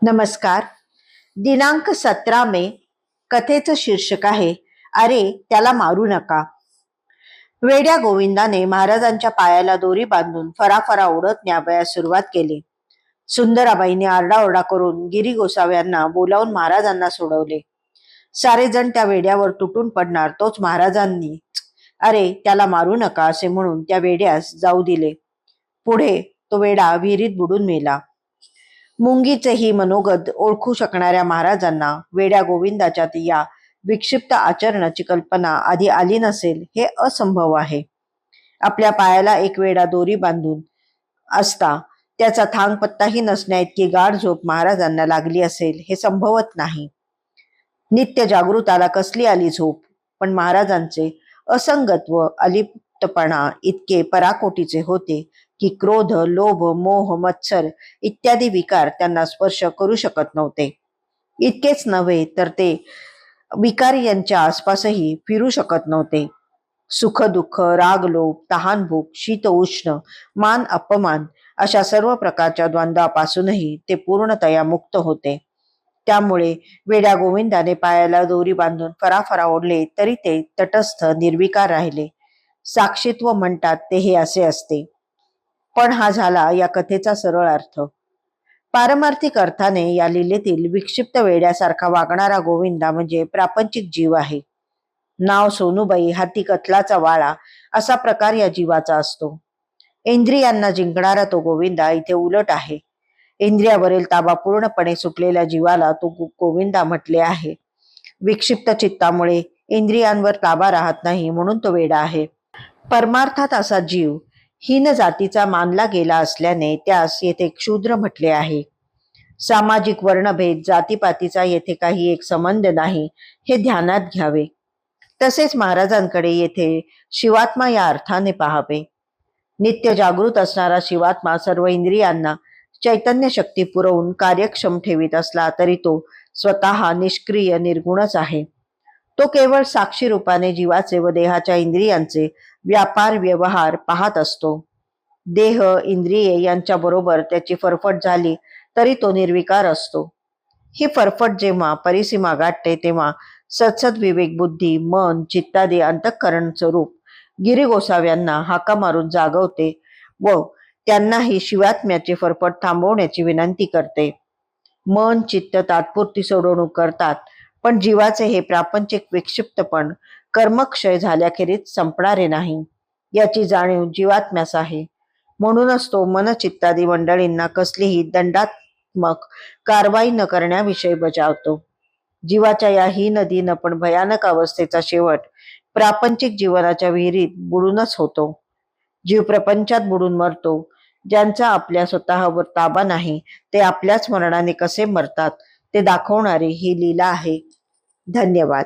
नमस्कार. दिनांक 17 मे. कथेचं शीर्षक आहे अरे त्याला मारू नका. वेड्या गोविंदाने महाराजांच्या पायाला दोरी बांधून फराफरा उडत न्यावयास सुरुवात केली. सुंदराबाईने आरडाओरडा करून गिरी गोसाव्यांना बोलावून महाराजांना सोडवले. सारे जण त्या वेड्यावर तुटून पडणार तोच महाराजांनी अरे त्याला मारू नका असे म्हणून त्या वेड्यास जाऊ दिले. पुढे तो वेडा विहिरीत बुडून मेला. मुंगीचे ही मनोगत ओळखू शकणाऱ्या महाराजांना वेड्या गोविंदाच्या या विक्षिप्त आचरणाची कल्पना आधी आली नसेल हे असंभव आहे. आपल्या पायाला एक वेडा दोरी बांधून असता त्याचा थांग पत्ताही नसण्या इतकी गाढ झोप महाराजांना लागली असेल हे संभवत नाही. नित्य जागृताला कसली आली झोप, पण महाराजांचे असंगत्व अलिप्तपणा इतके पराकोटीचे होते की क्रोध, लोभ, मोह, मत्सर इत्यादी विकार त्यांना स्पर्श करू शकत नव्हते. इतकेच नव्हे तर ते विकार यांच्या आसपासही फिरू शकत नव्हते. सुख दुःख, राग लोभ, तहान भूक, शीत उष्ण, मान अपमान अशा सर्व प्रकारच्या द्वंद्वापासूनही ते पूर्णतया मुक्त होते. त्यामुळे वेड्या गोविंदाने पायाला दोरी बांधून फराफरा ओढले तरी ते तटस्थ निर्विकार राहिले. साक्षीत्व म्हणतात ते हे असे असते. पण हा झाला या कथेचा सरळ अर्थ. पारमार्थिक अर्थाने या लीलेतील विक्षिप्त वेड्यासारखा वागणारा गोविंदा म्हणजे प्रापंचिक जीव आहे. नाव सोनूबाई, हाती कथलाचा वाळा असा प्रकार या जीवाचा असतो. इंद्रियांना जिंकणारा तो गोविंदा इथे उलट आहे. इंद्रियावरील ताबा पूर्णपणे सुटलेल्या जीवाला तो गोविंदा म्हटले आहे. विक्षिप्त चित्तामुळे इंद्रियांवर ताबा राहत नाही म्हणून तो वेडा आहे. परमार्थात असा जीव हीन जातीचा मानला गेला असल्याने त्यास येथे क्षुद्र म्हटले आहे. सामाजिक वर्णभेद, जातीपातीचा येथे काही एक संबंध नाही हे ध्यानात घ्यावे. तसेच महाराजांकडे येथे शिवात्मा या अर्थाने पाहावे. नित्य जागृत असणारा शिवात्मा सर्व इंद्रियांना चैतन्य शक्ती पुरवून कार्यक्षम ठेवीत असला तरी तो स्वतः निष्क्रिय निर्गुणच आहे. तो केवळ साक्षी रूपाने जीवाचे व देहाच्या इंद्रियांचे व्यापार व्यवहार पाहत असतो. देह इंद्रिये यांच्या बरोबर त्याची फरफट झाली तरी तो निर्विकार असतो. ही फरफट जेव्हा परिसीमा गाठते तेव्हा सत्सद विवेक बुद्धी मन चित्तादी अंतःकरण स्वरूप गिरी गोसाव्यांना हाका मारून जागवते व त्यांनाही शिवात्म्याची फरफट थांबवण्याची विनंती करते. मन चित्त तात्पुरती सोडवणूक करतात, पण जीवाचे हे प्रापंचिक विक्षिप्तपण कर्मक्षय झाल्याखेरीज संपणारे नाही याची जाणीव जीवात्म्यास आहे. म्हणूनच तो मनचित्तादी मंडळींना कसलीही दंडात्मक कारवाई न करण्याविषयी बजावतो. जीवाच्या या हीन दीन पण भयानक अवस्थेचा शेवट प्रापंचिक जीवनाच्या विहिरीत बुडूनच होतो. जीव प्रपंचात बुडून मरतो. ज्यांचा आपल्या स्वतःवर ताबा नाही ते आपल्याच मरणाने कसे मरतात ते दाखवणारी ही लीला आहे. धन्यवाद.